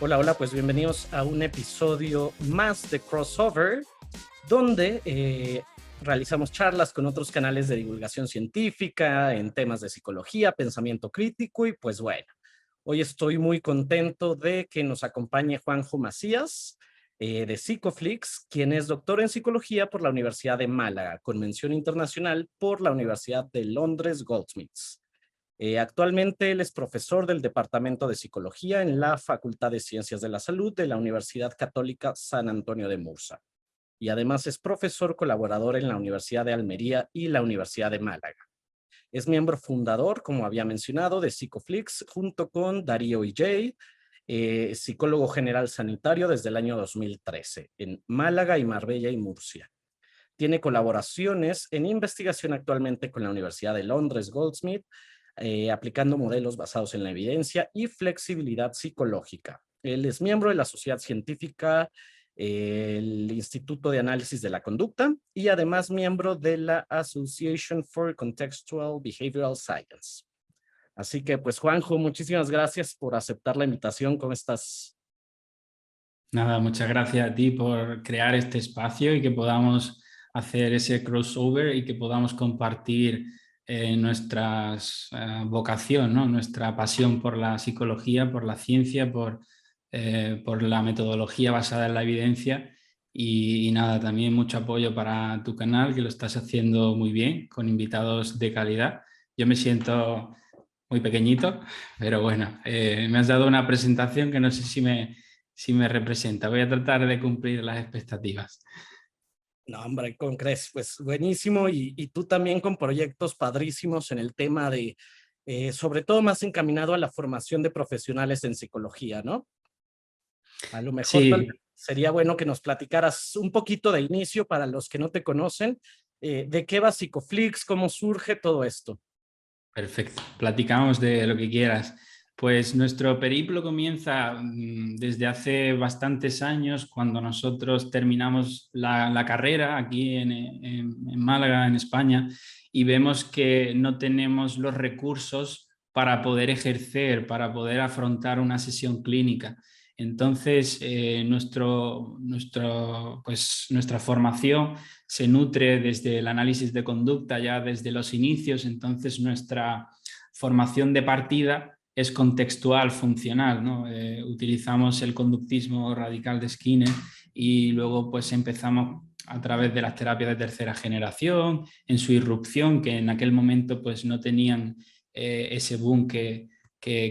Hola, hola, pues bienvenidos a un episodio más de Crossover, donde realizamos charlas con otros canales de divulgación científica en temas de psicología, pensamiento crítico y pues bueno, hoy estoy muy contento de que nos acompañe Juanjo Macías de Psicoflix, quien es doctor en psicología por la Universidad de Málaga, con mención internacional por la Universidad de Londres Goldsmiths. Actualmente él es profesor del Departamento de Psicología en la Facultad de Ciencias de la Salud de la Universidad Católica San Antonio de Mursa. Y además es profesor colaborador en la Universidad de Almería y la Universidad de Málaga. Es miembro fundador, como había mencionado, de Psicoflix junto con Darío Ijay, psicólogo general sanitario desde el año 2013 en Málaga y Marbella y Murcia. Tiene colaboraciones en investigación actualmente con la Universidad de Londres Goldsmith, aplicando modelos basados en la evidencia y flexibilidad psicológica. Él es miembro de la Sociedad Científica, el Instituto de Análisis de la Conducta y además miembro de la Association for Contextual Behavioral Science. Así que pues Juanjo, muchísimas gracias por aceptar la invitación. ¿Cómo estás? Nada, muchas gracias a ti por crear este espacio y que podamos hacer ese crossover y que podamos compartir nuestra vocación, ¿no? Nuestra pasión por la psicología, por la ciencia, por la metodología basada en la evidencia y nada, también mucho apoyo para tu canal, que lo estás haciendo muy bien, con invitados de calidad. Yo me siento muy pequeñito, pero bueno, me has dado una presentación que no sé si me representa. Voy a tratar de cumplir las expectativas. No, hombre, ¿cómo crees? Pues buenísimo y tú también con proyectos padrísimos en el tema de, sobre todo más encaminado a la formación de profesionales en psicología, ¿no? A lo mejor tal vez Sí, sería bueno que nos platicaras un poquito de inicio para los que no te conocen, de qué va Psicoflix, cómo surge todo esto. perfecto. Platicamos de lo que quieras. Pues nuestro periplo comienza desde hace bastantes años, cuando nosotros terminamos la carrera aquí en Málaga, en España, y vemos que no tenemos los recursos para poder ejercer, para poder afrontar una sesión clínica. Entonces, pues, nuestra formación se nutre desde el análisis de conducta ya desde los inicios, entonces nuestra formación de partida es contextual, funcional, ¿no? Utilizamos el conductismo radical de Skinner y luego pues empezamos a través de las terapias de tercera generación, en su irrupción, que en aquel momento pues no tenían ese boom que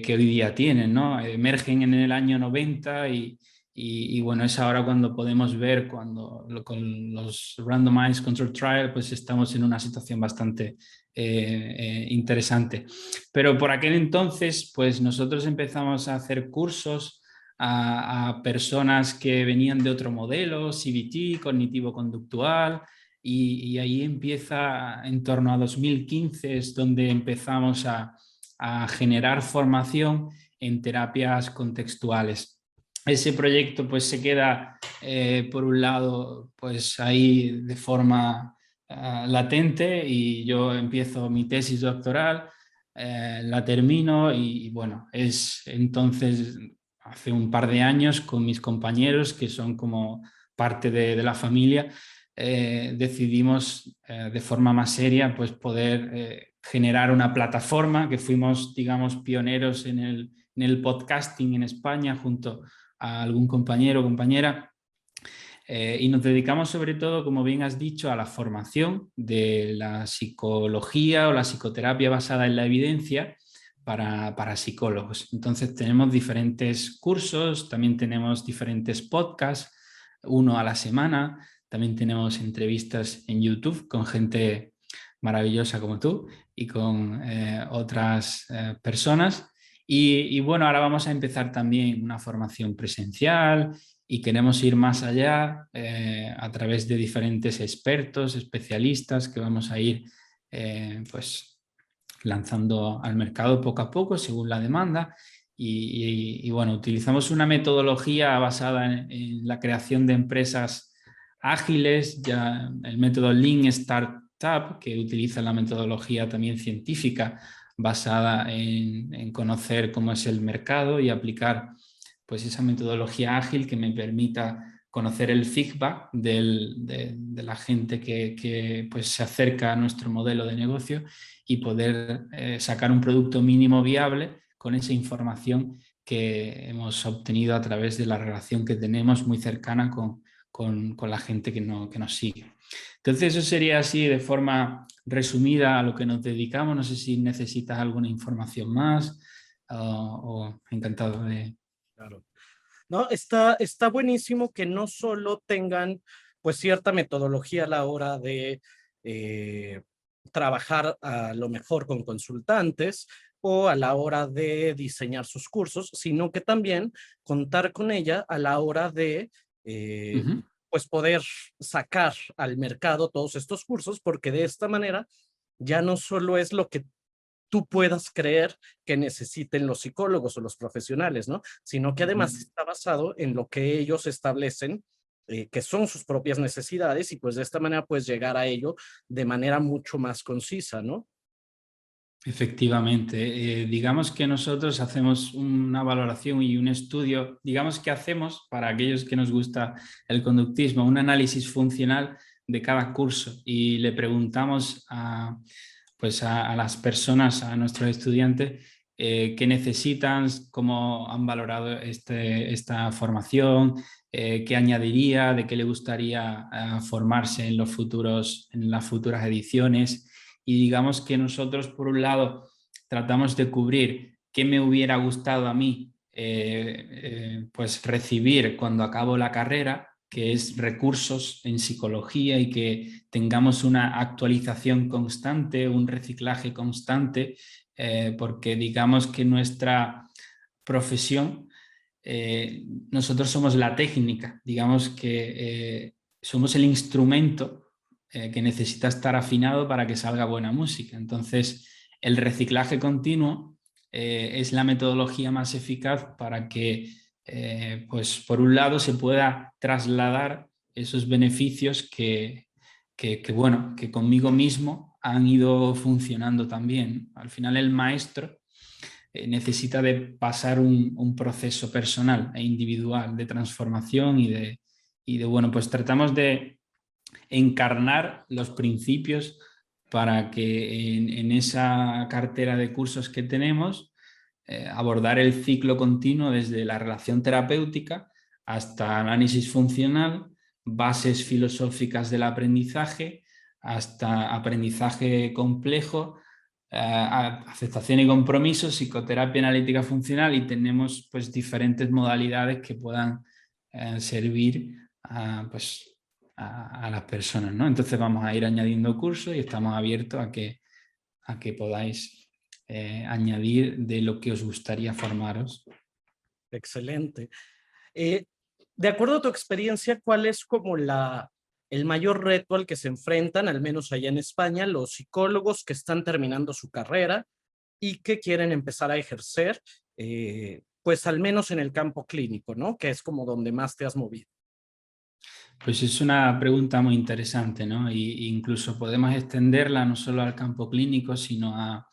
hoy día tienen, ¿no? Emergen en el año 90 y bueno, es ahora cuando podemos ver, cuando con los randomized control trial, pues estamos en una situación bastante interesante. Pero por aquel entonces, pues nosotros empezamos a hacer cursos a personas que venían de otro modelo, CBT, cognitivo-conductual, y ahí empieza en torno a 2015, es donde empezamos a generar formación en terapias contextuales. Ese proyecto pues se queda por un lado pues ahí de forma latente y yo empiezo mi tesis doctoral, la termino y bueno, es entonces hace un par de años con mis compañeros que son como parte de la familia, decidimos de forma más seria pues poder generar una plataforma que fuimos digamos pioneros en el podcasting en España junto a algún compañero o compañera. Y nos dedicamos sobre todo, como bien has dicho, a la formación de la psicología o la psicoterapia basada en la evidencia para psicólogos. Entonces tenemos diferentes cursos, también tenemos diferentes podcasts, uno a la semana, también tenemos entrevistas en YouTube con gente maravillosa como tú y con otras personas. Y bueno, ahora vamos a empezar también una formación presencial y queremos ir más allá a través de diferentes expertos, especialistas que vamos a ir pues lanzando al mercado poco a poco según la demanda. Y bueno, utilizamos una metodología basada en la creación de empresas ágiles, ya el método Lean Startup, que utiliza la metodología también científica basada en conocer cómo es el mercado y aplicar pues esa metodología ágil que me permita conocer el feedback de la gente que pues, se acerca a nuestro modelo de negocio y poder sacar un producto mínimo viable con esa información que hemos obtenido a través de la relación que tenemos muy cercana con la gente que nos sigue. Entonces eso sería así de forma resumida a lo que nos dedicamos. No sé si necesitas alguna información más o encantado de... Claro. No, está buenísimo que no solo tengan pues cierta metodología a la hora de eh, trabajar a lo mejor con consultantes o a la hora de diseñar sus cursos, sino que también contar con ella a la hora de pues poder sacar al mercado todos estos cursos, porque de esta manera ya no solo es lo que tú puedas creer que necesiten los psicólogos o los profesionales, ¿no? Sino que además está basado en lo que ellos establecen, que son sus propias necesidades, y pues de esta manera puedes llegar a ello de manera mucho más concisa, ¿no? Efectivamente, digamos que nosotros hacemos una valoración y un estudio, digamos que hacemos, para aquellos que nos gusta el conductismo, un análisis funcional de cada curso y le preguntamos pues a las personas, a nuestros estudiantes, qué necesitan, cómo han valorado esta formación, qué añadiría, de qué le gustaría formarse en en las futuras ediciones. Y digamos que nosotros, por un lado, tratamos de cubrir qué me hubiera gustado a mí pues recibir cuando acabo la carrera, que es recursos en psicología y que tengamos una actualización constante, un reciclaje constante, porque digamos que nuestra profesión, nosotros somos la técnica, digamos que somos el instrumento que necesita estar afinado para que salga buena música. Entonces, el reciclaje continuo es la metodología más eficaz para que, pues, por un lado, se pueda trasladar esos beneficios bueno, que conmigo mismo han ido funcionando también. Al final, el maestro necesita de pasar un proceso personal e individual de transformación bueno, pues tratamos de encarnar los principios para que en esa cartera de cursos que tenemos abordar el ciclo continuo desde la relación terapéutica hasta análisis funcional, bases filosóficas del aprendizaje, hasta aprendizaje complejo, aceptación y compromiso, psicoterapia analítica funcional, y tenemos pues diferentes modalidades que puedan servir pues, a las personas, ¿no? Entonces vamos a ir añadiendo cursos y estamos abiertos a que podáis añadir de lo que os gustaría formaros. Excelente. De acuerdo a tu experiencia, ¿cuál es como el mayor reto al que se enfrentan, al menos allá en España, los psicólogos que están terminando su carrera y que quieren empezar a ejercer, pues al menos en el campo clínico, ¿no? Que es como donde más te has movido. Pues es una pregunta muy interesante, ¿no? Y incluso podemos extenderla no solo al campo clínico, sino a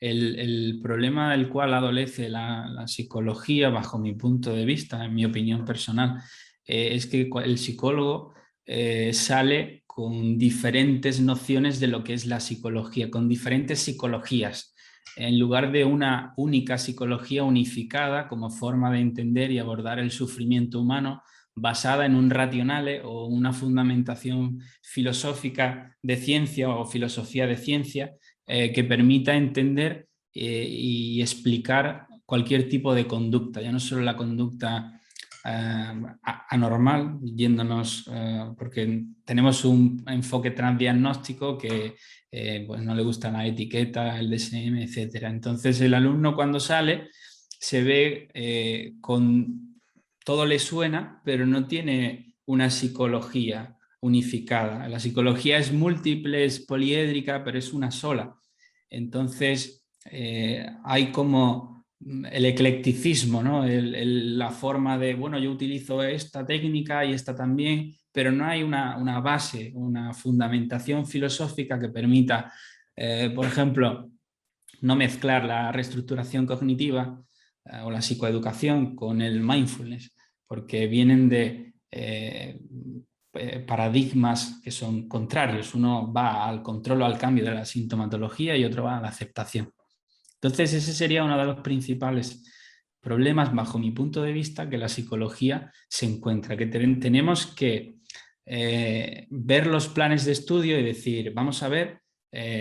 el problema del cual adolece la psicología, bajo mi punto de vista, en mi opinión personal, es que el psicólogo sale con diferentes nociones de lo que es la psicología, con diferentes psicologías, en lugar de una única psicología unificada como forma de entender y abordar el sufrimiento humano, basada en un rationale o una fundamentación filosófica de ciencia o filosofía de ciencia que permita entender y explicar cualquier tipo de conducta, ya no solo la conducta anormal, yéndonos, porque tenemos un enfoque transdiagnóstico que pues no le gusta la etiqueta, el DSM, etc. Entonces el alumno cuando sale se ve con... Todo le suena, pero no tiene una psicología unificada. La psicología es múltiple, es poliédrica, pero es una sola. Entonces hay como el eclecticismo, ¿no? La forma de, bueno, yo utilizo esta técnica y esta también, pero no hay una base, una fundamentación filosófica que permita, por ejemplo, no mezclar la reestructuración cognitiva o la psicoeducación con el mindfulness, porque vienen de paradigmas que son contrarios. Uno va al control o al cambio de la sintomatología y otro va a la aceptación. Entonces, ese sería uno de los principales problemas, bajo mi punto de vista, que la psicología se encuentra, que tenemos que ver los planes de estudio y decir, vamos a ver,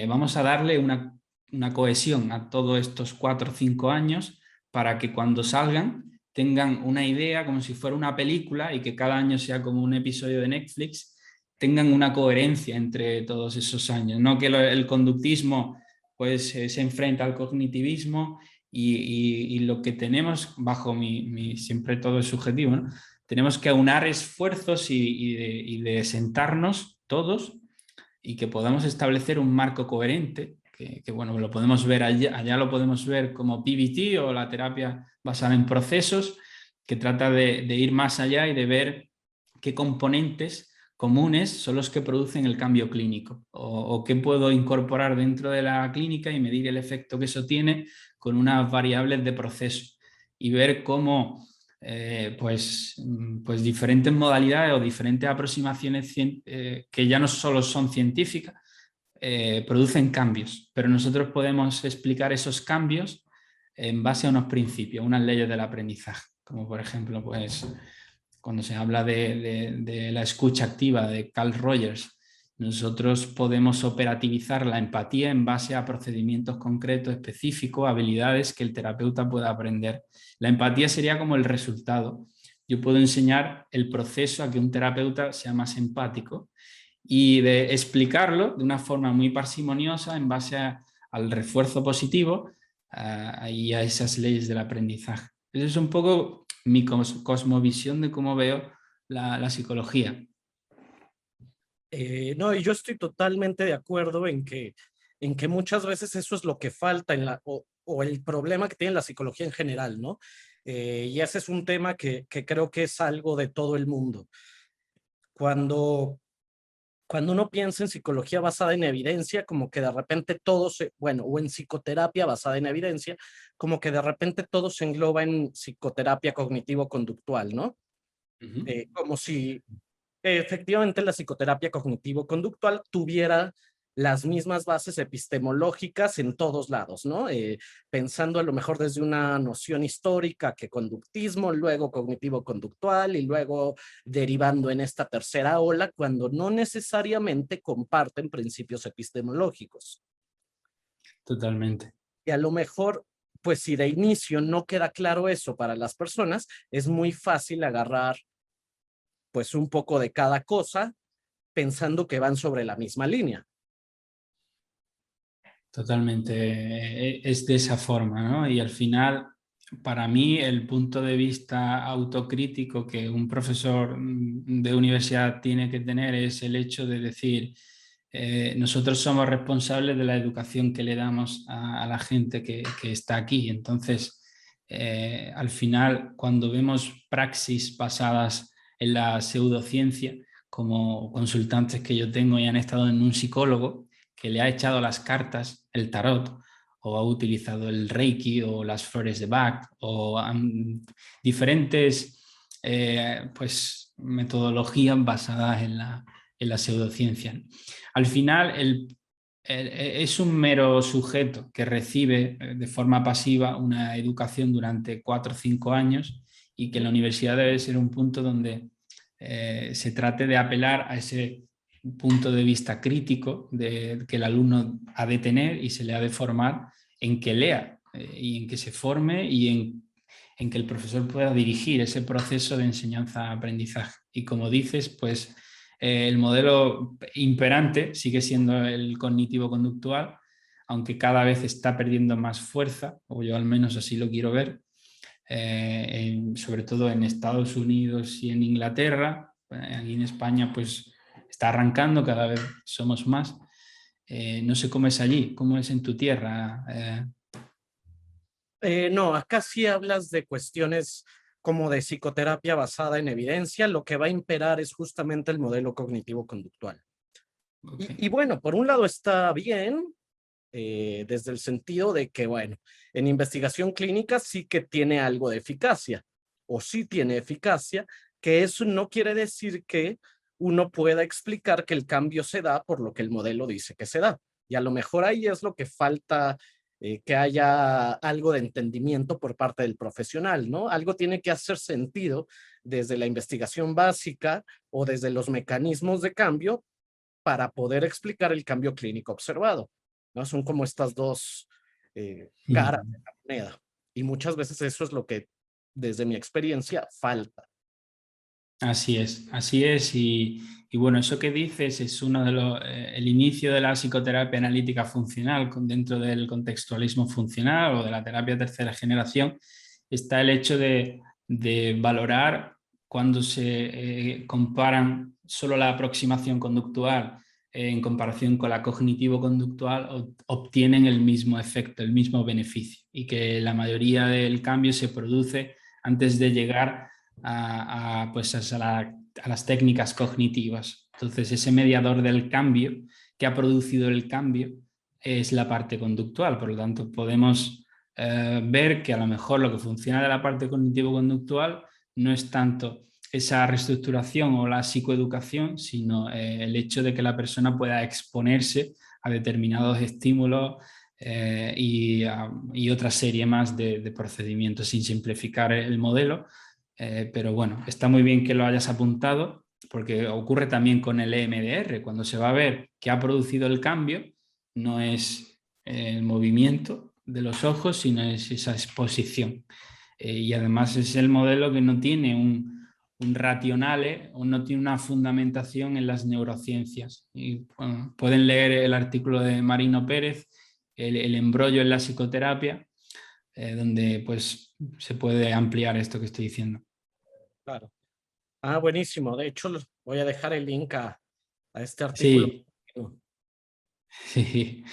vamos a darle una cohesión a todos estos 4 o 5 años para que cuando salgan tengan una idea como si fuera una película y que cada año sea como un episodio de Netflix, tengan una coherencia entre todos esos años, no que el conductismo pues se enfrenta al cognitivismo y lo que tenemos, bajo siempre todo es subjetivo, ¿no? Tenemos que aunar esfuerzos y de sentarnos todos y que podamos establecer un marco coherente, que bueno, lo podemos ver allá lo podemos ver como PBT o la terapia basada en procesos, que trata de ir más allá y de ver qué componentes comunes son los que producen el cambio clínico o qué puedo incorporar dentro de la clínica y medir el efecto que eso tiene con unas variables de proceso y ver cómo pues diferentes modalidades o diferentes aproximaciones que ya no solo son científicas, producen cambios, pero nosotros podemos explicar esos cambios en base a unos principios, unas leyes del aprendizaje, como por ejemplo, pues cuando se habla de la escucha activa de Carl Rogers, nosotros podemos operativizar la empatía en base a procedimientos concretos, específicos, habilidades que el terapeuta pueda aprender. La empatía sería como el resultado. Yo puedo enseñar el proceso a que un terapeuta sea más empático y de explicarlo de una forma muy parsimoniosa en base al refuerzo positivo y a esas leyes del aprendizaje. Eso es un poco mi cosmovisión de cómo veo la psicología. No, y yo estoy totalmente de acuerdo en que muchas veces eso es lo que falta o el problema que tiene la psicología en general, ¿no? Y ese es un tema que creo que es algo de todo el mundo. Cuando, cuando uno piensa en psicología basada en evidencia, como que de repente todo bueno, o en psicoterapia basada en evidencia, como que de repente todo se engloba en psicoterapia cognitivo-conductual, ¿no? Como si efectivamente la psicoterapia cognitivo-conductual tuviera las mismas bases epistemológicas en todos lados, ¿no? Pensando a lo mejor desde una noción histórica que conductismo, luego cognitivo-conductual y luego derivando en esta tercera ola, cuando no necesariamente comparten principios epistemológicos. Totalmente. Y a lo mejor, pues si de inicio no queda claro eso para las personas, es muy fácil agarrar pues un poco de cada cosa pensando que van sobre la misma línea. Totalmente, es de esa forma, ¿no? Y al final, para mí, el punto de vista autocrítico que un profesor de universidad tiene que tener es el hecho de decir, nosotros somos responsables de la educación que le damos a la gente que está aquí. Entonces, al final, cuando vemos praxis basadas en la pseudociencia, como consultantes que yo tengo y han estado en un psicólogo, que le ha echado las cartas, el tarot, o ha utilizado el Reiki o las flores de Bach, o diferentes pues, metodologías basadas en la pseudociencia. Al final, es un mero sujeto que recibe de forma pasiva una educación durante 4 o 5 años y que la universidad debe ser un punto donde se trate de apelar a ese punto de vista crítico que el alumno ha de tener y se le ha de formar en que lea y en que se forme y en que el profesor pueda dirigir ese proceso de enseñanza-aprendizaje. Y como dices, pues el modelo imperante sigue siendo el cognitivo-conductual, aunque cada vez está perdiendo más fuerza, o yo al menos así lo quiero ver, sobre todo en Estados Unidos y en Inglaterra. Aquí en España pues está arrancando, cada vez somos más. No sé cómo es allí, cómo es en tu tierra. No, acá sí hablas de cuestiones como de psicoterapia basada en evidencia. Lo que va a imperar es justamente el modelo cognitivo-conductual. Okay. Y bueno, por un lado está bien, desde el sentido de que, bueno, en investigación clínica sí que tiene algo de eficacia, o sí tiene eficacia, que eso no quiere decir que uno pueda explicar que el cambio se da por lo que el modelo dice que se da. Y a lo mejor ahí es lo que falta, que haya algo de entendimiento por parte del profesional, ¿no? Algo tiene que hacer sentido desde la investigación básica o desde los mecanismos de cambio para poder explicar el cambio clínico observado, ¿no? Son como estas dos caras de la moneda. Y muchas veces eso es lo que, desde mi experiencia, falta. Así es, y bueno, eso que dices es uno de los, el inicio de la psicoterapia analítica funcional dentro del contextualismo funcional o de la terapia tercera generación, está el hecho de valorar cuando se comparan solo la aproximación conductual en comparación con la cognitivo-conductual, obtienen el mismo efecto, el mismo beneficio, y que la mayoría del cambio se produce antes de llegar pues a las técnicas cognitivas. Entonces, ese mediador del cambio que ha producido el cambio es la parte conductual. Por lo tanto, podemos ver que a lo mejor lo que funciona de la parte cognitivo-conductual no es tanto esa reestructuración o la psicoeducación, sino el hecho de que la persona pueda exponerse a determinados estímulos y otra serie más de procedimientos, sin simplificar el modelo. Pero bueno, está muy bien que lo hayas apuntado, porque ocurre también con el EMDR. Cuando se va a ver que ha producido el cambio, no es el movimiento de los ojos, sino es esa exposición. Y además es el modelo que no tiene un rationale o no tiene una fundamentación en las neurociencias. Y, bueno, pueden leer el artículo de Marino Pérez, el embrollo en la psicoterapia, donde pues se puede ampliar esto que estoy diciendo. Claro. Ah, buenísimo. De hecho, voy a dejar el link a este artículo. Sí, sí.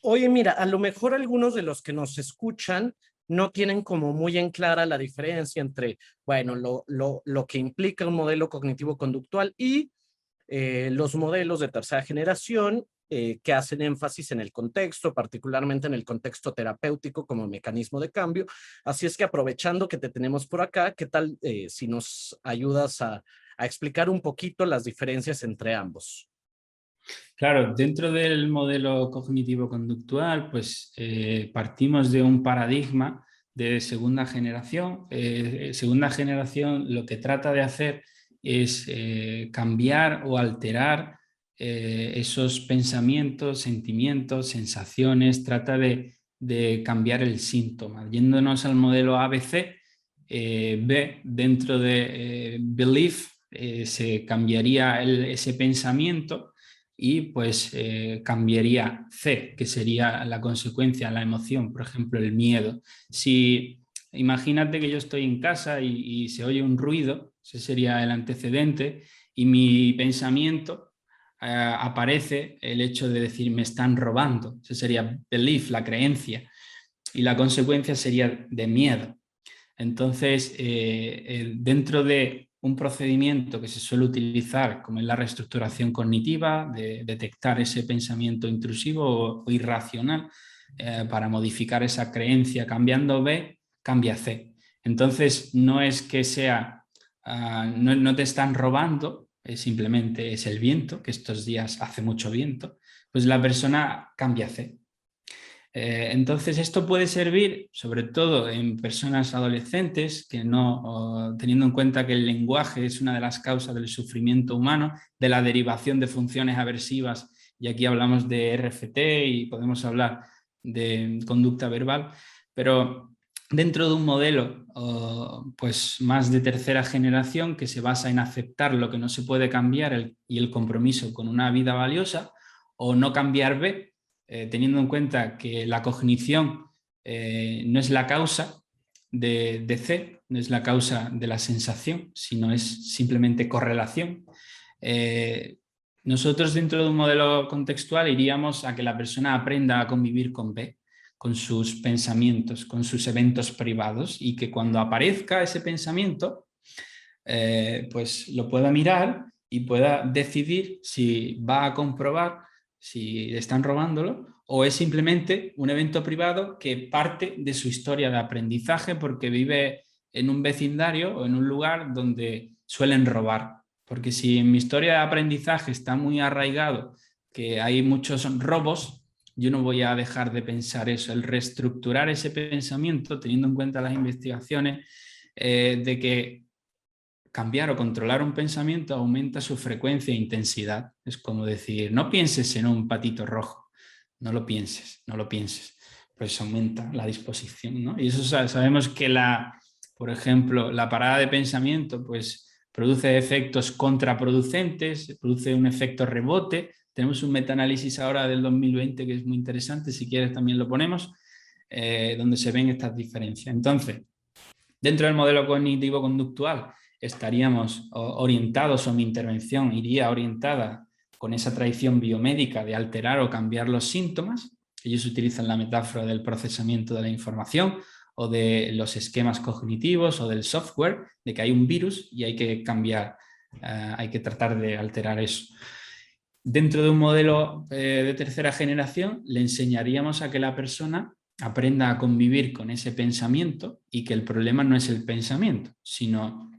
Oye, mira, a lo mejor algunos de los que nos escuchan no tienen como muy en clara la diferencia entre, bueno, lo que implica un modelo cognitivo-conductual y los modelos de tercera generación que hacen énfasis en el contexto, particularmente en el contexto terapéutico como mecanismo de cambio. Así es que aprovechando que te tenemos por acá, ¿qué tal si nos ayudas a explicar un poquito las diferencias entre ambos? Claro, dentro del modelo cognitivo-conductual, pues partimos de un paradigma de segunda generación. Segunda generación lo que trata de hacer es cambiar o alterar esos pensamientos, sentimientos, sensaciones, trata de cambiar el síntoma. Yéndonos al modelo ABC, B, dentro de belief, se cambiaría ese pensamiento y pues cambiaría C, que sería la consecuencia, la emoción, por ejemplo, el miedo. Si imagínate que yo estoy en casa y se oye un ruido, ese sería el antecedente, y mi pensamiento aparece el hecho de decir me están robando, ese sería belief, la creencia, y la consecuencia sería de miedo. Entonces, dentro de un procedimiento que se suele utilizar, como es la reestructuración cognitiva, de detectar ese pensamiento intrusivo o irracional, para modificar esa creencia, cambiando B, cambia C. Entonces, no es que sea, no te están robando, simplemente es el viento, que estos días hace mucho viento, pues la persona cambia C. Entonces, esto puede servir sobre todo en personas adolescentes que no, teniendo en cuenta que el lenguaje es una de las causas del sufrimiento humano, de la derivación de funciones aversivas, y aquí hablamos de RFT y podemos hablar de conducta verbal, pero dentro de un modelo pues más de tercera generación que se basa en aceptar lo que no se puede cambiar y el compromiso con una vida valiosa, o no cambiar B, teniendo en cuenta que la cognición no es la causa de C, no es la causa de la sensación, sino es simplemente correlación. Nosotros dentro de un modelo contextual iríamos a que la persona aprenda a convivir con B, con sus pensamientos, con sus eventos privados, y que cuando aparezca ese pensamiento, pues lo pueda mirar y pueda decidir si va a comprobar si están robándolo o es simplemente un evento privado que parte de su historia de aprendizaje porque vive en un vecindario o en un lugar donde suelen robar. Porque si en mi historia de aprendizaje está muy arraigado que hay muchos robos, yo no voy a dejar de pensar eso. El reestructurar ese pensamiento, teniendo en cuenta las investigaciones, de que cambiar o controlar un pensamiento aumenta su frecuencia e intensidad. Es como decir, no pienses en un patito rojo, no lo pienses, no lo pienses. Pues aumenta la disposición, ¿no? Y eso sabemos que por ejemplo, la parada de pensamiento, pues produce efectos contraproducentes, produce un efecto rebote. Tenemos un metaanálisis ahora del 2020 que es muy interesante, si quieres también lo ponemos, donde se ven estas diferencias. Entonces, dentro del modelo cognitivo-conductual estaríamos orientados, o mi intervención iría orientada con esa tradición biomédica de alterar o cambiar los síntomas. Ellos utilizan la metáfora del procesamiento de la información o de los esquemas cognitivos o del software, de que hay un virus y hay que cambiar, hay que tratar de alterar eso. Dentro de un modelo de tercera generación, le enseñaríamos a que la persona aprenda a convivir con ese pensamiento y que el problema no es el pensamiento, sino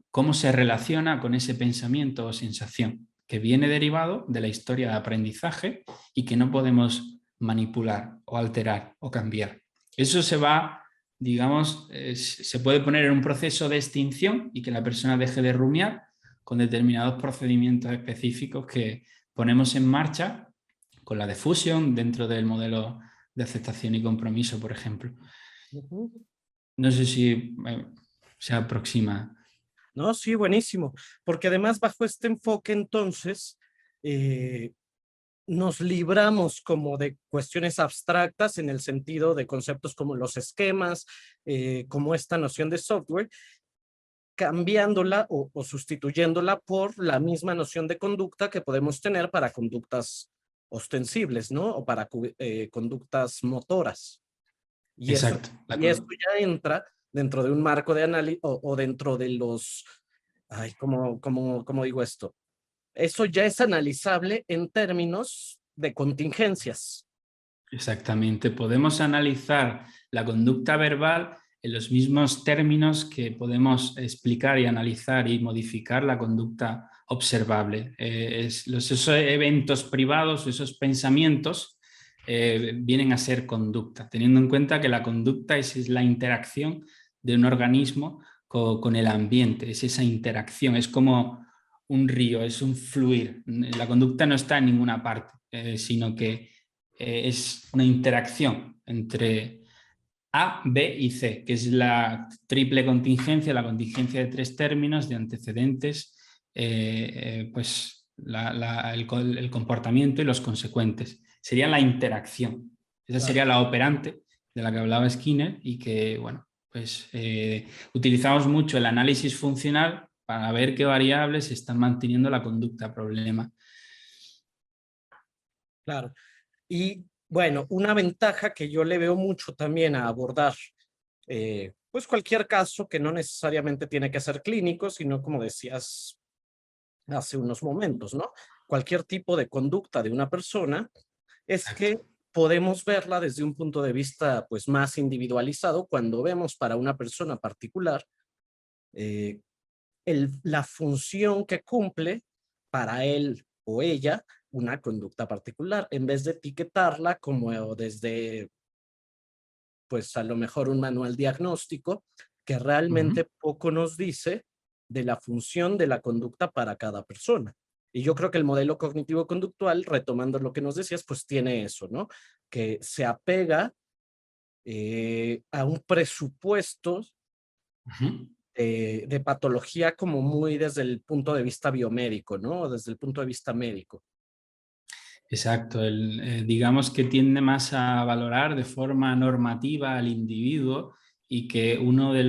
cómo se relaciona con ese pensamiento o sensación que viene derivado de la historia de aprendizaje y que no podemos manipular o alterar o cambiar. Eso se va, digamos, se puede poner en un proceso de extinción y que la persona deje de rumiar con determinados procedimientos específicos que ponemos en marcha con la difusión dentro del modelo de aceptación y compromiso, por ejemplo. No sé si se aproxima. No, sí, buenísimo, porque además bajo este enfoque entonces nos libramos como de cuestiones abstractas en el sentido de conceptos como los esquemas, como esta noción de software, cambiándola o sustituyéndola por la misma noción de conducta que podemos tener para conductas ostensibles, ¿no? O para conductas motoras. Y Exacto. y esto ya entra dentro de un marco de análisis o dentro de los, ay, ¿cómo digo esto? Eso ya es analizable en términos de contingencias. Exactamente. Podemos analizar la conducta verbal en los mismos términos que podemos explicar y analizar y modificar la conducta observable. Esos eventos privados, esos pensamientos, vienen a ser conducta, teniendo en cuenta que la conducta es la interacción de un organismo con el ambiente, es esa interacción, es como un río, es un fluir. La conducta no está en ninguna parte, sino que es una interacción entre A, B y C, que es la triple contingencia, la contingencia de tres términos de antecedentes, pues el comportamiento y los consecuentes. Sería la interacción. Esa sería la operante de la que hablaba Skinner y que, bueno, pues utilizamos mucho el análisis funcional para ver qué variables están manteniendo la conducta problema. Claro. Y bueno, una ventaja que yo le veo mucho también a abordar, pues cualquier caso que no necesariamente tiene que ser clínico, sino como decías hace unos momentos, ¿no? Cualquier tipo de conducta de una persona es que podemos verla desde un punto de vista pues más individualizado cuando vemos para una persona particular la función que cumple para él o ella una conducta particular, en vez de etiquetarla como desde, pues a lo mejor un manual diagnóstico que realmente poco nos dice de la función de la conducta para cada persona. Y yo creo que el modelo cognitivo-conductual, retomando lo que nos decías, pues tiene eso, ¿no? Que se apega a un presupuesto de patología como muy desde el punto de vista biomédico, ¿no? Desde el punto de vista médico. Exacto, digamos que tiende más a valorar de forma normativa al individuo y que uno de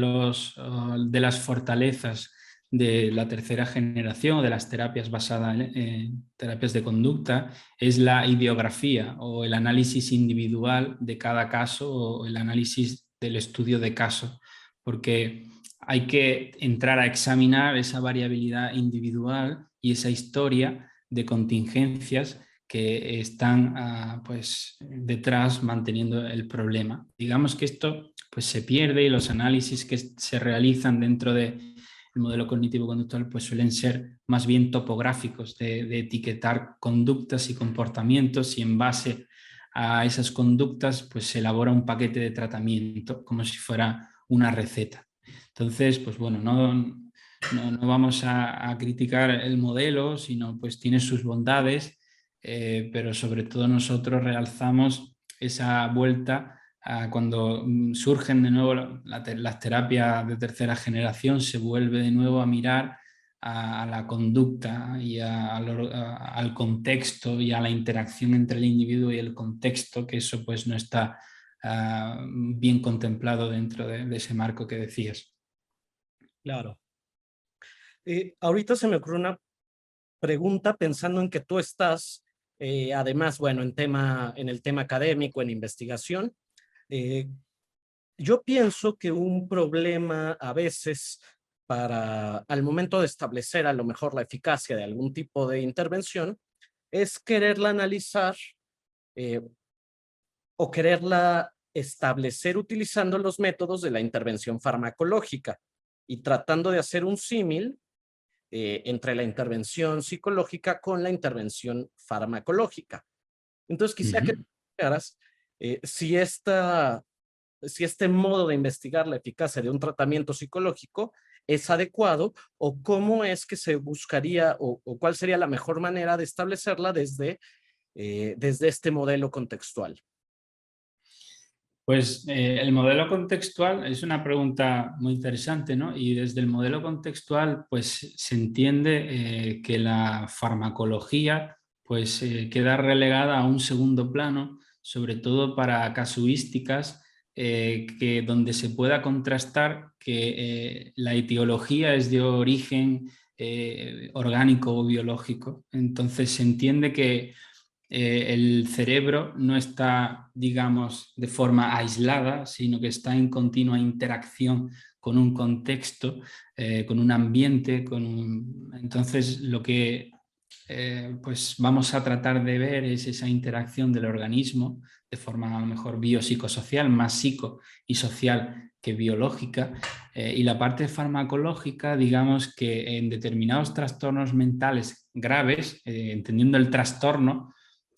las fortalezas de la tercera generación o de las terapias basadas en terapias de conducta es la ideografía o el análisis individual de cada caso o el análisis del estudio de caso, porque hay que entrar a examinar esa variabilidad individual y esa historia de contingencias que están pues detrás manteniendo el problema. Digamos que esto pues se pierde y los análisis que se realizan dentro del modelo cognitivo-conductual pues suelen ser más bien topográficos, de etiquetar conductas y comportamientos, y en base a esas conductas pues se elabora un paquete de tratamiento como si fuera una receta. Entonces, pues bueno, no vamos a criticar el modelo, sino pues tiene sus bondades, pero sobre todo nosotros realzamos esa vuelta a cuando surgen de nuevo las terapias de tercera generación, se vuelve de nuevo a mirar a la conducta y al contexto y a la interacción entre el individuo y el contexto, que eso pues no está bien contemplado dentro de ese marco que decías. Claro. Ahorita se me ocurre una pregunta pensando en que tú estás, además, bueno, en el tema académico, en investigación. Eh, yo pienso que un problema a veces al momento de establecer a lo mejor la eficacia de algún tipo de intervención es quererla analizar eh, o quererla establecer utilizando los métodos de la intervención farmacológica y tratando de hacer un símil entre la intervención psicológica con la intervención farmacológica. Entonces, quisiera que me explicaras si este modo de investigar la eficacia de un tratamiento psicológico es adecuado o cómo es que se buscaría o cuál sería la mejor manera de establecerla desde este modelo contextual. Pues el modelo contextual es una pregunta muy interesante, ¿no? Y desde el modelo contextual, pues se entiende que la farmacología, pues queda relegada a un segundo plano, sobre todo para casuísticas donde se pueda contrastar que la etiología es de origen orgánico o biológico. Entonces se entiende que el cerebro no está, digamos, de forma aislada, sino que está en continua interacción con un contexto, con un ambiente, entonces lo que pues vamos a tratar de ver es esa interacción del organismo de forma a lo mejor biopsicosocial, más psico y social que biológica, y la parte farmacológica, digamos que en determinados trastornos mentales graves, entendiendo el trastorno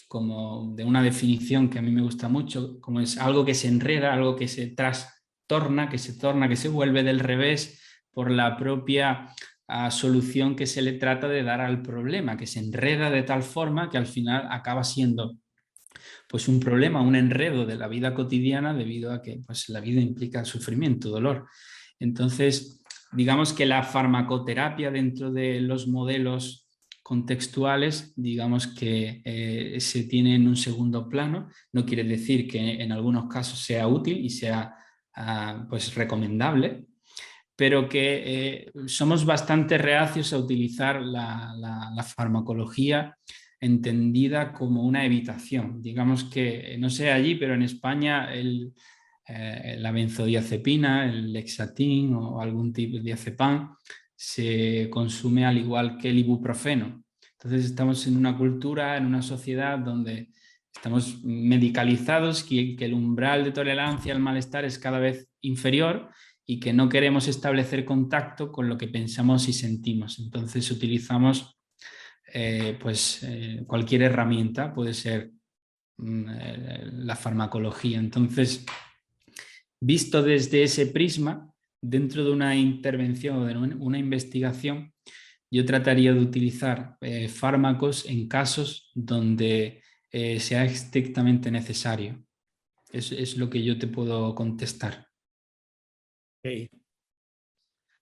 como de una definición que a mí me gusta mucho, como es algo que se enreda, algo que se trastorna, que se vuelve del revés por la propia solución que se le trata de dar al problema, que se enreda de tal forma que al final acaba siendo pues un problema, un enredo de la vida cotidiana, debido a que pues, la vida implica sufrimiento, dolor. Entonces, digamos que la farmacoterapia dentro de los modelos contextuales, digamos que se tiene en un segundo plano. No quiere decir que en algunos casos sea útil y sea pues recomendable, pero que somos bastante reacios a utilizar la farmacología entendida como una evitación. Digamos que, no sé allí, pero en España la benzodiazepina, el Lexatin o algún tipo de diazepam se consume al igual que el ibuprofeno. Entonces estamos en una cultura, en una sociedad donde estamos medicalizados, que el umbral de tolerancia al malestar es cada vez inferior y que no queremos establecer contacto con lo que pensamos y sentimos. Entonces utilizamos cualquier herramienta, puede ser la farmacología. Entonces, visto desde ese prisma, dentro de una intervención o de una investigación, yo trataría de utilizar fármacos en casos donde sea estrictamente necesario. Es lo que yo te puedo contestar. Okay.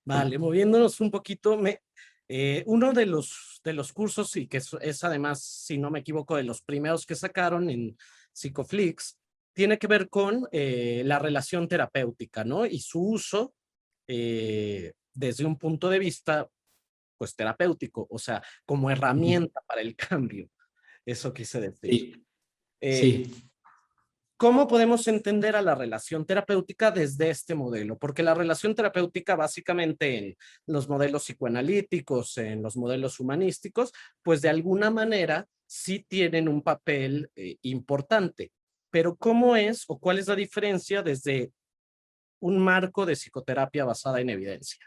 Vale, moviéndonos un poquito, uno de los cursos, y que es además, si no me equivoco, de los primeros que sacaron en Psicoflix, tiene que ver con la relación terapéutica, ¿no? Y su uso desde un punto de vista, pues, terapéutico, o sea, como herramienta para el cambio. Eso quise decir. Sí, Eh, sí. ¿Cómo podemos entender a la relación terapéutica desde este modelo? Porque la relación terapéutica básicamente en los modelos psicoanalíticos, en los modelos humanísticos, pues de alguna manera sí tienen un papel importante. Pero ¿cómo es o cuál es la diferencia desde un marco de psicoterapia basada en evidencia?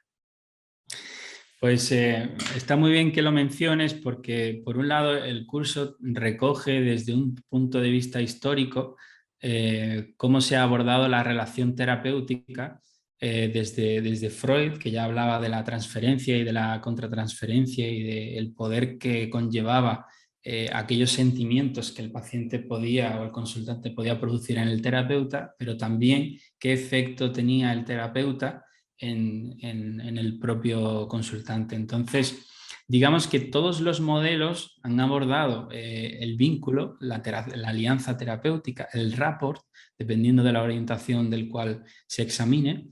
Pues está muy bien que lo menciones porque, por un lado, el curso recoge desde un punto de vista histórico cómo se ha abordado la relación terapéutica desde Freud, que ya hablaba de la transferencia y de la contratransferencia y del poder que conllevaba aquellos sentimientos que el paciente podía o el consultante podía producir en el terapeuta, pero también qué efecto tenía el terapeuta en el propio consultante. Entonces, digamos que todos los modelos han abordado el vínculo, la alianza terapéutica, el rapport, dependiendo de la orientación del cual se examine,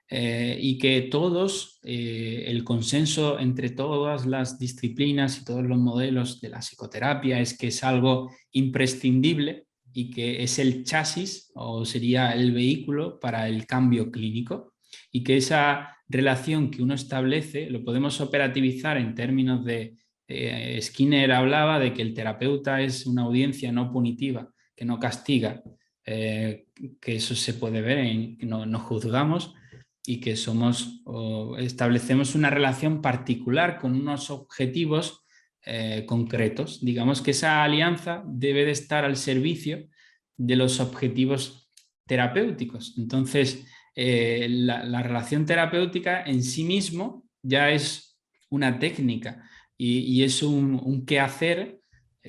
y que todos, el consenso entre todas las disciplinas y todos los modelos de la psicoterapia es que es algo imprescindible y que es el chasis o sería el vehículo para el cambio clínico, y que esa relación que uno establece lo podemos operativizar en términos de Skinner hablaba de que el terapeuta es una audiencia no punitiva, que no castiga, que eso se puede ver en que no juzgamos y que somos o establecemos una relación particular con unos objetivos concretos. Digamos que esa alianza debe de estar al servicio de los objetivos terapéuticos. Entonces, la relación terapéutica en sí mismo ya es una técnica y es un quehacer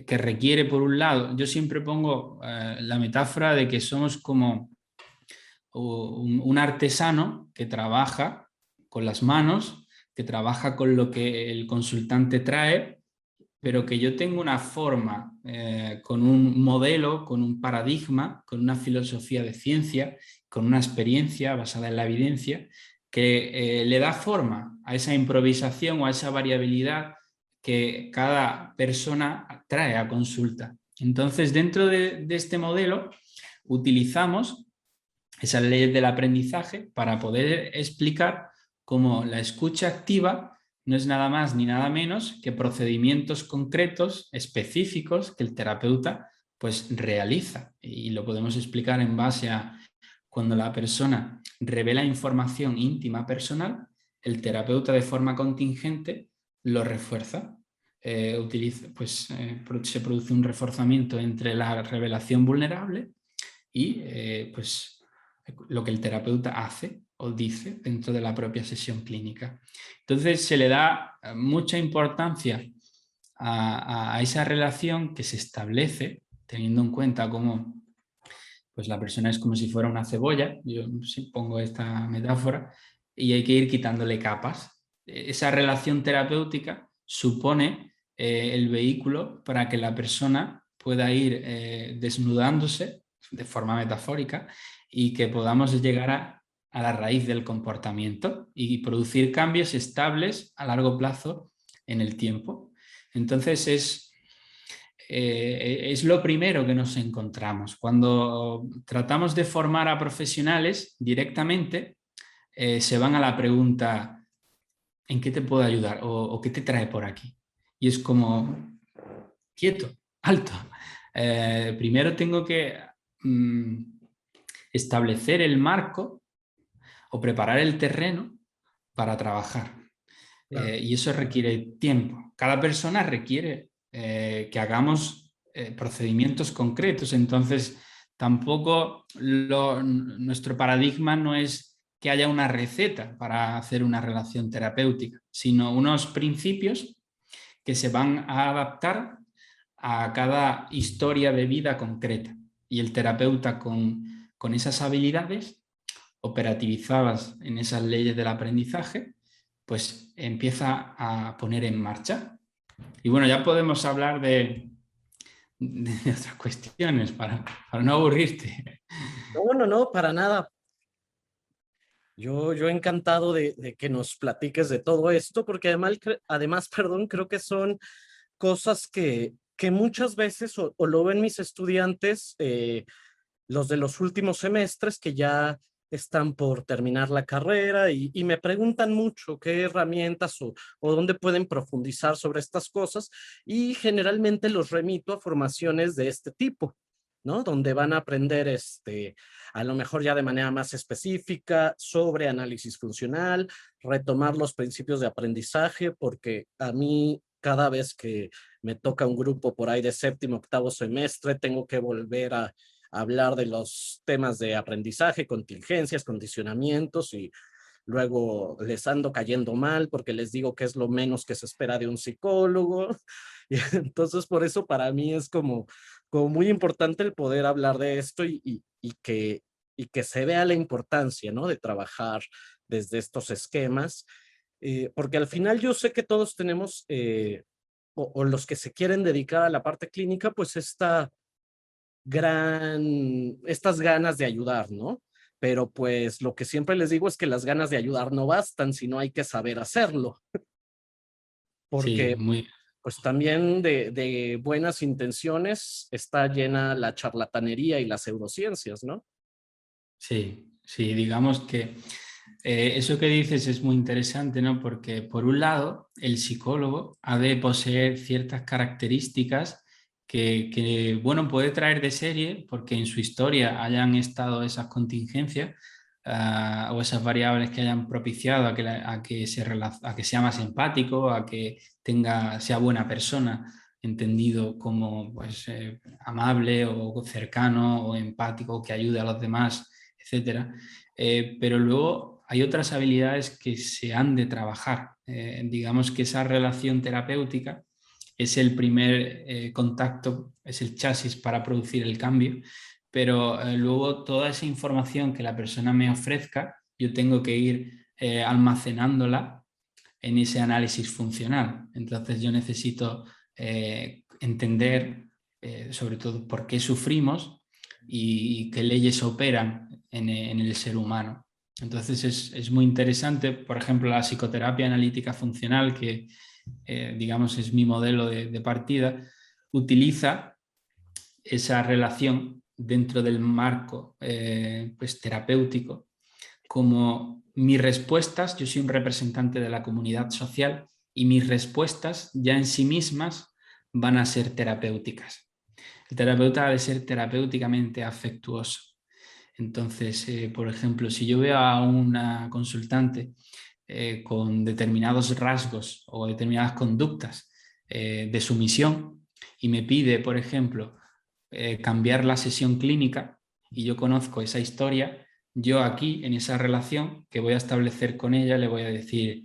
que requiere, por un lado, yo siempre pongo la metáfora de que somos como un artesano que trabaja con las manos, que trabaja con lo que el consultante trae, pero que yo tengo una forma, con un modelo, con un paradigma, con una filosofía de ciencia, con una experiencia basada en la evidencia, que le da forma a esa improvisación o a esa variabilidad que cada persona trae a consulta. Entonces, dentro de este modelo, utilizamos esas leyes del aprendizaje para poder explicar cómo la escucha activa no es nada más ni nada menos que procedimientos concretos, específicos, que el terapeuta pues realiza. Y lo podemos explicar en base a cuando la persona revela información íntima personal, el terapeuta de forma contingente lo refuerza. Se produce un reforzamiento entre la revelación vulnerable y pues lo que el terapeuta hace o dice dentro de la propia sesión clínica. Entonces se le da mucha importancia a esa relación que se establece teniendo en cuenta cómo pues la persona es como si fuera una cebolla, yo sí pongo esta metáfora, y hay que ir quitándole capas. Esa relación terapéutica supone el vehículo para que la persona pueda ir desnudándose de forma metafórica y que podamos llegar a la raíz del comportamiento y producir cambios estables a largo plazo en el tiempo. Entonces es lo primero que nos encontramos. Cuando tratamos de formar a profesionales directamente, se van a la pregunta, ¿en qué te puedo ayudar? O ¿qué te trae por aquí? Y es como, quieto, alto. Primero tengo que establecer el marco o preparar el terreno para trabajar. Claro. Y eso requiere tiempo. Cada persona requiere que hagamos procedimientos concretos. Entonces, tampoco nuestro paradigma no es que haya una receta para hacer una relación terapéutica, sino unos principios que se van a adaptar a cada historia de vida concreta. Y el terapeuta con esas habilidades operativizadas en esas leyes del aprendizaje, pues empieza a poner en marcha. Y bueno, ya podemos hablar de otras cuestiones para no aburrirte. No, no, no, para nada. Yo encantado de que nos platiques de todo esto, porque además, perdón, creo que son cosas que muchas veces, o lo ven mis estudiantes, los de los últimos semestres que ya están por terminar la carrera y me preguntan mucho qué herramientas o dónde pueden profundizar sobre estas cosas y generalmente los remito a formaciones de este tipo, ¿no? Donde van a aprender a lo mejor ya de manera más específica sobre análisis funcional, retomar los principios de aprendizaje, porque a mí cada vez que me toca un grupo por ahí de séptimo, octavo semestre, tengo que volver a hablar de los temas de aprendizaje, contingencias, condicionamientos y luego les ando cayendo mal porque les digo que es lo menos que se espera de un psicólogo. Y entonces por eso para mí es como muy importante el poder hablar de esto y que se vea la importancia, ¿no? De trabajar desde estos esquemas, porque al final yo sé que todos tenemos, o los que se quieren dedicar a la parte clínica, pues estas ganas de ayudar, ¿no? Pero pues lo que siempre les digo es que las ganas de ayudar no bastan, sino hay que saber hacerlo, Sí, porque pues también de buenas intenciones está llena la charlatanería y las pseudociencias, ¿no? sí, sí, digamos que eso que dices es muy interesante, ¿no? Porque por un lado, el psicólogo ha de poseer ciertas características bueno, puede traer de serie porque en su historia hayan estado esas contingencias o esas variables que hayan propiciado a que sea más empático, a que sea buena persona, entendido como pues, amable o cercano o empático, que ayude a los demás, etcétera. Pero luego hay otras habilidades que se han de trabajar. Digamos que esa relación terapéutica es el primer contacto, es el chasis para producir el cambio, pero luego toda esa información que la persona me ofrezca, yo tengo que ir almacenándola en ese análisis funcional. Entonces yo necesito entender sobre todo por qué sufrimos y qué leyes operan en el ser humano. Entonces es muy interesante, por ejemplo, la psicoterapia analítica funcional, que digamos es mi modelo de partida, utiliza esa relación dentro del marco pues, terapéutico como mis respuestas. Yo soy un representante de la comunidad social y mis respuestas ya en sí mismas van a ser terapéuticas. El terapeuta ha de ser terapéuticamente afectuoso. Entonces, por ejemplo, si yo veo a una consultante con determinados rasgos o determinadas conductas de sumisión y me pide, por ejemplo, cambiar la sesión clínica y yo conozco esa historia, yo aquí en esa relación que voy a establecer con ella le voy a decir,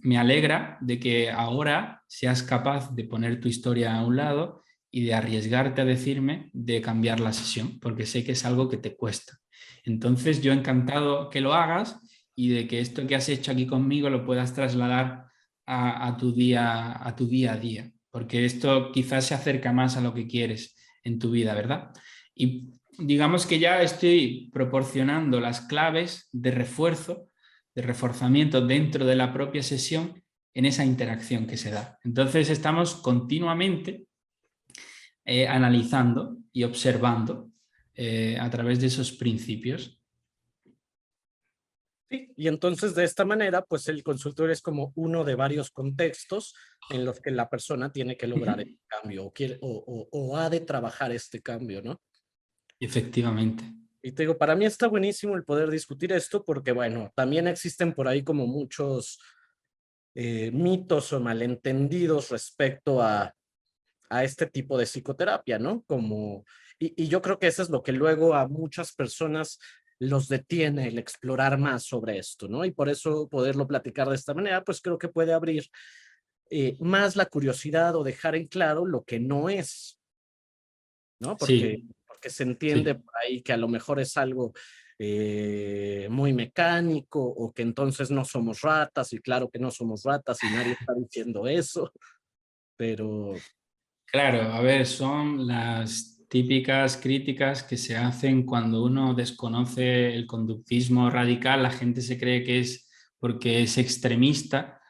me alegra de que ahora seas capaz de poner tu historia a un lado y de arriesgarte a decirme de cambiar la sesión, porque sé que es algo que te cuesta. Entonces yo encantado que lo hagas y de que esto que has hecho aquí conmigo lo puedas trasladar a tu día a día, porque esto quizás se acerca más a lo que quieres en tu vida, ¿verdad? Y digamos que ya estoy proporcionando las claves de refuerzo, de reforzamiento dentro de la propia sesión en esa interacción que se da. Entonces estamos continuamente analizando y observando a través de esos principios. Sí, y entonces de esta manera, pues el consultorio es como uno de varios contextos en los que la persona tiene que lograr el cambio o, quiere, o ha de trabajar este cambio, ¿no? Efectivamente. Y te digo, para mí está buenísimo el poder discutir esto porque, bueno, también existen por ahí como muchos mitos o malentendidos respecto a este tipo de psicoterapia, ¿no? Y yo creo que eso es lo que luego a muchas personas los detiene el explorar más sobre esto, ¿no? Y por eso poderlo platicar de esta manera, pues creo que puede abrir más la curiosidad o dejar en claro lo que no es, ¿no? Sí, Porque se entiende sí. por ahí que a lo mejor es algo muy mecánico o que entonces no somos ratas y claro que no somos ratas y nadie está diciendo eso, pero Claro, a ver, son las típicas críticas que se hacen cuando uno desconoce el conductismo radical. La gente se cree que es porque es extremista,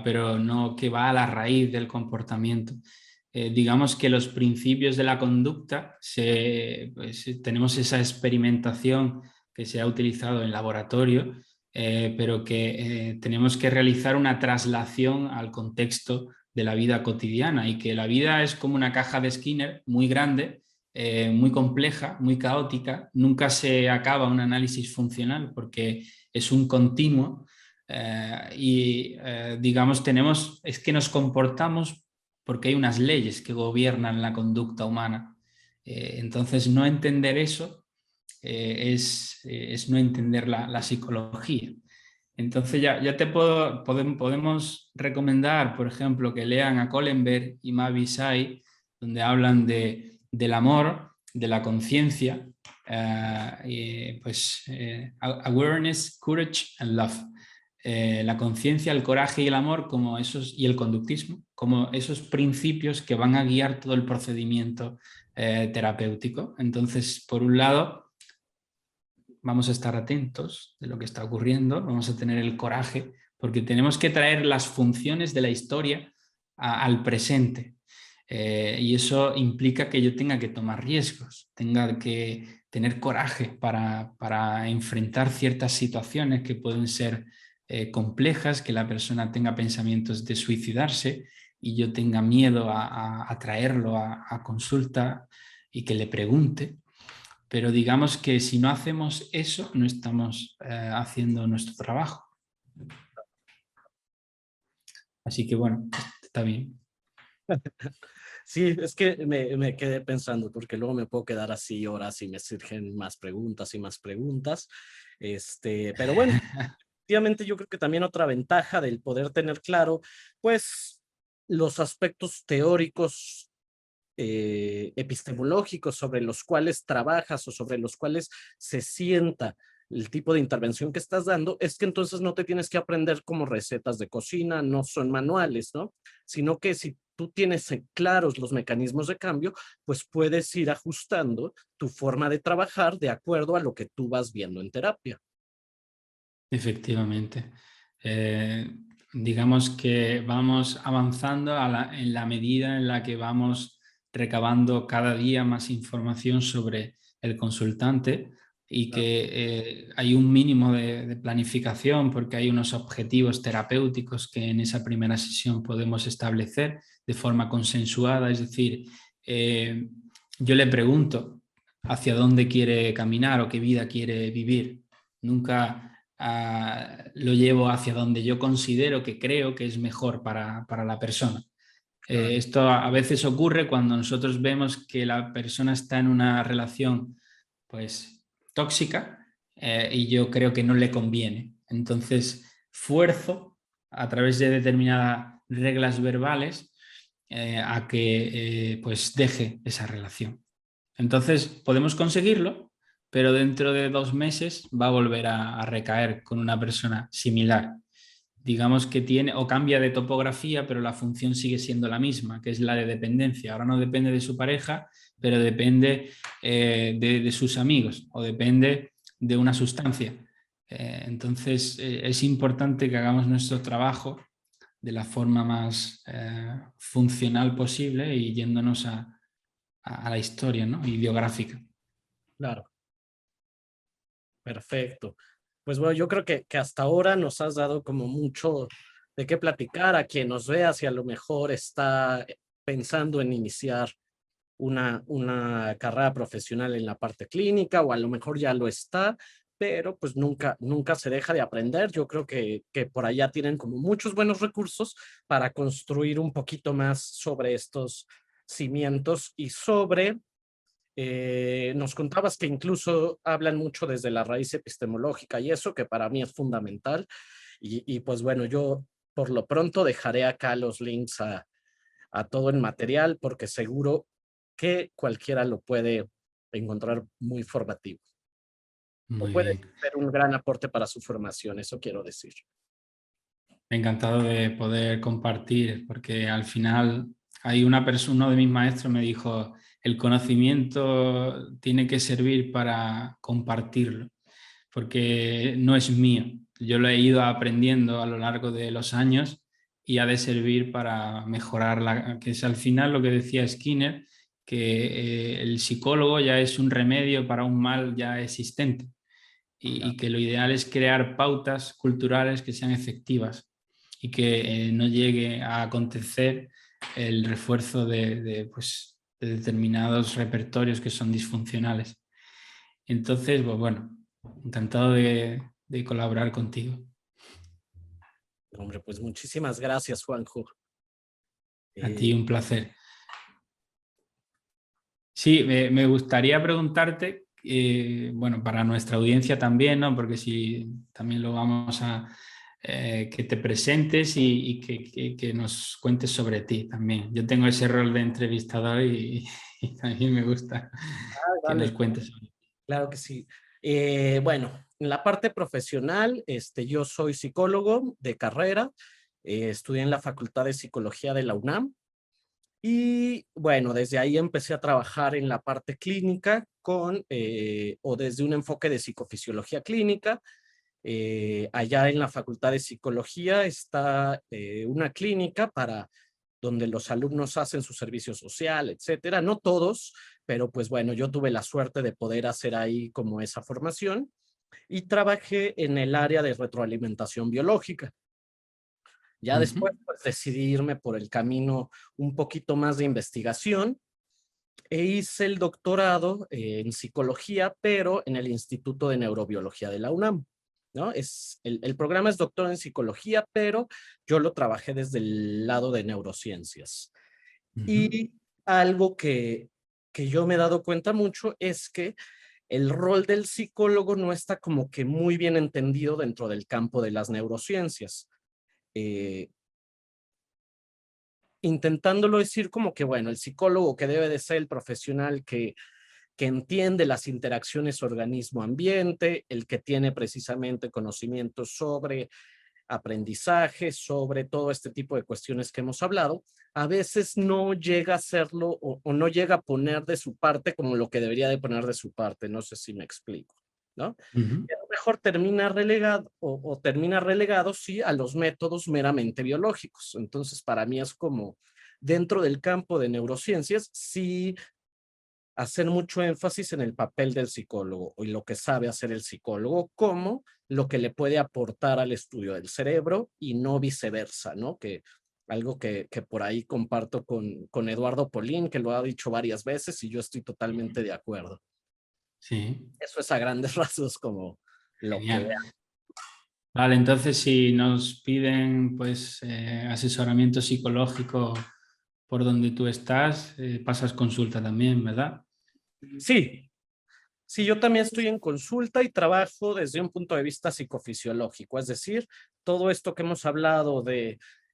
pero no que va a la raíz del comportamiento. digamos que los principios de la conducta, pues, tenemos esa experimentación que se ha utilizado en laboratorio, pero que tenemos que realizar una traslación al contexto de la vida cotidiana, y que la vida es como una caja de Skinner muy grande, muy compleja, muy caótica. Nunca se acaba un análisis funcional porque es un continuo, digamos es que nos comportamos porque hay unas leyes que gobiernan la conducta humana. Entonces, no entender eso es no entender la psicología. Entonces ya podemos recomendar, por ejemplo, que lean a Kohlenberg y Mavi Sai, donde hablan del amor, de la conciencia, awareness, courage and love. La conciencia, el coraje y el amor y el conductismo como esos principios que van a guiar todo el procedimiento terapéutico. Entonces, por un lado, vamos a estar atentos de lo que está ocurriendo, vamos a tener el coraje, porque tenemos que traer las funciones de la historia al presente. Y eso implica que yo tenga que tomar riesgos, tenga que tener coraje para enfrentar ciertas situaciones que pueden ser complejas, que la persona tenga pensamientos de suicidarse y yo tenga miedo a traerlo a consulta y que le pregunte. Pero digamos que si no hacemos eso, no estamos haciendo nuestro trabajo. Así que bueno, está bien. Sí, es que me quedé pensando, porque luego me puedo quedar así horas y me surgen más preguntas y más preguntas. Pero bueno, efectivamente yo creo que también otra ventaja del poder tener claro, pues, los aspectos teóricos, epistemológicos sobre los cuales trabajas o sobre los cuales se sienta el tipo de intervención que estás dando, es que entonces no te tienes que aprender como recetas de cocina, no son manuales, ¿no? Sino que si tú tienes claros los mecanismos de cambio, pues puedes ir ajustando tu forma de trabajar de acuerdo a lo que tú vas viendo en terapia. Efectivamente. Digamos que vamos avanzando en la medida en la que vamos recabando cada día más información sobre el consultante, y que hay un mínimo de planificación porque hay unos objetivos terapéuticos que en esa primera sesión podemos establecer de forma consensuada. Es decir, yo le pregunto hacia dónde quiere caminar o qué vida quiere vivir. Nunca lo llevo hacia donde yo considero que creo que es mejor para la persona. Esto a veces ocurre cuando nosotros vemos que la persona está en una relación pues tóxica, y yo creo que no le conviene. Entonces fuerzo a través de determinadas reglas verbales a que pues deje esa relación. Entonces podemos conseguirlo, pero dentro de 2 meses va a volver a recaer con una persona similar. Digamos que tiene o cambia de topografía, pero la función sigue siendo la misma, que es la de dependencia. Ahora no depende de su pareja, pero depende de sus amigos, o depende de una sustancia. Entonces es importante que hagamos nuestro trabajo de la forma más funcional posible y yéndonos a la historia, ¿no? Y biográfica. Claro, perfecto. Pues bueno, yo creo que hasta ahora nos has dado como mucho de qué platicar a quien nos vea, si a lo mejor está pensando en iniciar una carrera profesional en la parte clínica, o a lo mejor ya lo está, pero pues nunca se deja de aprender. Yo creo que por allá tienen como muchos buenos recursos para construir un poquito más sobre estos cimientos y sobre nos contabas que incluso hablan mucho desde la raíz epistemológica y eso que para mí es fundamental. Y pues bueno, yo por lo pronto dejaré acá los links a todo el material porque seguro que cualquiera lo puede encontrar muy formativo o Muy puede bien. ser un gran aporte para su formación, eso quiero decir. Encantado de poder compartir, porque al final hay uno de mis maestros me dijo, el conocimiento tiene que servir para compartirlo, porque no es mío. Yo lo he ido aprendiendo a lo largo de los años y ha de servir para mejorar que es al final lo que decía Skinner, que el psicólogo ya es un remedio para un mal ya existente y que lo ideal es crear pautas culturales que sean efectivas y que no llegue a acontecer el refuerzo pues, de determinados repertorios que son disfuncionales. Entonces, pues bueno, encantado de colaborar contigo. Hombre, pues muchísimas gracias, Juanjo. A ti Eh, un placer. Sí, me gustaría preguntarte, bueno, para nuestra audiencia también, ¿no? Porque si también lo vamos a que te presentes y que nos cuentes sobre ti también. Yo tengo ese rol de entrevistador y también me gusta que nos vale, cuentes sobre ti. claro que sí. Bueno, en la parte profesional, yo soy psicólogo de carrera, estudié en la Facultad de Psicología de la UNAM. Y bueno, desde ahí empecé a trabajar en la parte clínica o desde un enfoque de psicofisiología clínica. Allá en la Facultad de Psicología está una clínica para donde los alumnos hacen su servicio social, etcétera. No todos, pero pues bueno, yo tuve la suerte de poder hacer ahí como esa formación y trabajé en el área de retroalimentación biológica. Ya después Ujú. pues, decidí irme por el camino un poquito más de investigación e hice el doctorado en psicología, pero en el Instituto de Neurobiología de la UNAM. ¿No? El programa es doctor en psicología, pero yo lo trabajé desde el lado de neurociencias. Ujú. Y algo que yo me he dado cuenta mucho es que el rol del psicólogo no está como que muy bien entendido dentro del campo de las neurociencias. Eh, Intentándolo decir como que, bueno, el psicólogo que debe de ser el profesional que entiende las interacciones organismo-ambiente, el que tiene precisamente conocimientos sobre aprendizaje, sobre todo este tipo de cuestiones que hemos hablado, a veces no llega a hacerlo o no llega a poner de su parte como lo que debería de poner de su parte. No sé si me explico, ¿no? Ujú. Y a lo mejor termina relegado o termina relegado, sí, a los métodos meramente biológicos. Entonces, para mí es como dentro del campo de neurociencias, sí hacer mucho énfasis en el papel del psicólogo y lo que sabe hacer el psicólogo como lo que le puede aportar al estudio del cerebro y no viceversa, ¿no? Que algo que por ahí comparto con Eduardo Polín, que lo ha dicho varias veces y yo estoy totalmente de acuerdo. Sí, Eso es a grandes rasgos como lo que genial. vea. Vale, entonces si nos piden pues asesoramiento psicológico por donde tú estás, pasas consulta también, ¿verdad? Sí, sí, yo también estoy en consulta y trabajo desde un punto de vista psicofisiológico, es decir, todo esto que hemos hablado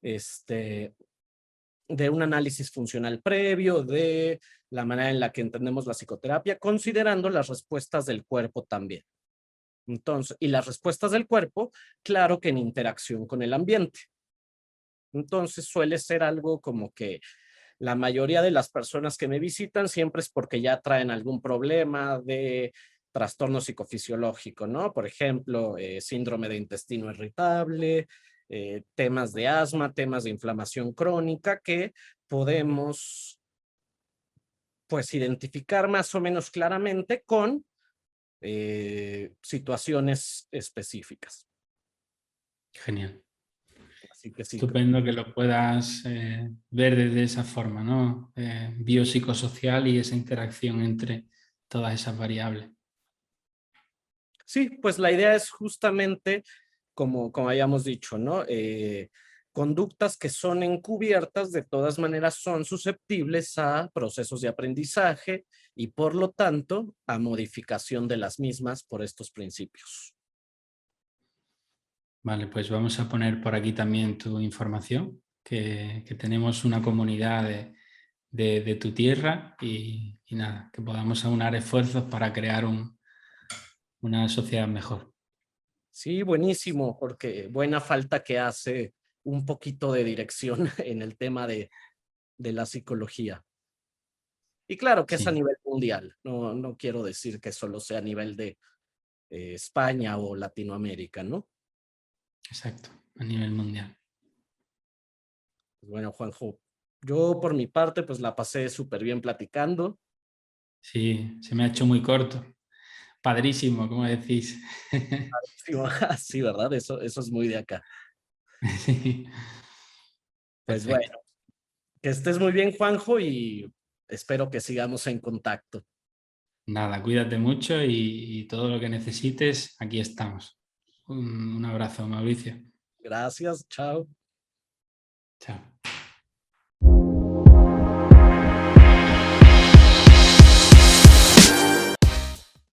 este, de un análisis funcional previo, de la manera en la que entendemos la psicoterapia, considerando las respuestas del cuerpo también. Entonces, y las respuestas del cuerpo, claro que en interacción con el ambiente. Entonces suele ser algo como que la mayoría de las personas que me visitan siempre es porque ya traen algún problema de trastorno psicofisiológico, ¿no? Por ejemplo, síndrome de intestino irritable, temas de asma, temas de inflamación crónica que podemos pues identificar más o menos claramente con situaciones específicas. Genial. Así que sí, Estupendo que lo puedas ver desde esa forma, ¿no? Biopsicosocial y esa interacción entre todas esas variables. sí, pues la idea es justamente, como habíamos dicho, ¿no? Conductas que son encubiertas de todas maneras son susceptibles a procesos de aprendizaje y por lo tanto a modificación de las mismas por estos principios. Vale, pues vamos a poner por aquí también tu información, que tenemos una comunidad de tu tierra y nada, que podamos aunar esfuerzos para crear una sociedad mejor. Sí, buenísimo, porque buena falta que hace un poquito de dirección en el tema de la psicología. Y claro que es a Sí, nivel mundial, no quiero decir que solo sea a nivel de España o Latinoamérica, ¿no? exacto, a nivel mundial. Pues bueno, Juanjo, yo por mi parte pues la pasé súper bien platicando. Sí, se me ha hecho muy corto. Padrísimo, como decís. Sí, sí, ¿verdad? Eso es muy de acá. Sí, Pues bueno, perfecto. que estés muy bien, Juanjo, y espero que sigamos en contacto. Nada, cuídate mucho y todo lo que necesites, aquí estamos. Un abrazo, Mauricio. Gracias, chao. Chao.